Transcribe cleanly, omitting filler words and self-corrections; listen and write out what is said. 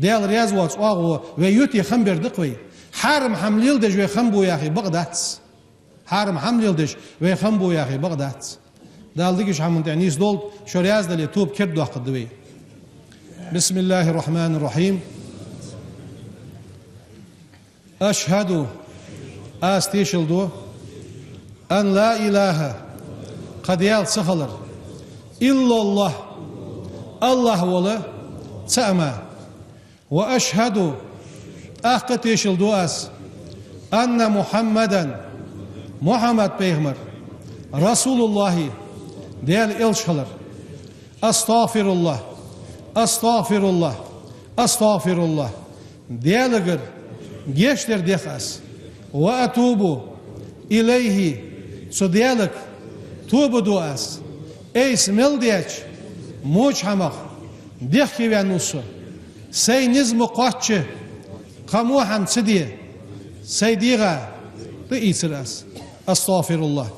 ديال رياز واتس واغو ويوتي خمبر دقوي حارم حمليل دج ويخمبو يا أخي بغدات حارم حمليل دج ويخمبو يا أخي بغدات دال ديكش حمون تعنيس دول شو رياز دل يتوب كردو قدوي. بسم الله الرحمن الرحيم. أشهد أستيشل دو أن لا إله قد يال سخلر إلا الله الله ولا تأمى وأشهد أخطيشل دو أس أن محمدا محمد بيغمر رسول الله ديال إلشخلر أستغفر الله أستغفر الله أستغفر الله ديالغر جيشتر ديخاس وأتوب إليه سديالك توب دواس إيس ملديش موش حمق ديخي وانوسو سي نزم قواتش قموحا سديه سيديغا رئيس الأس أستغفر الله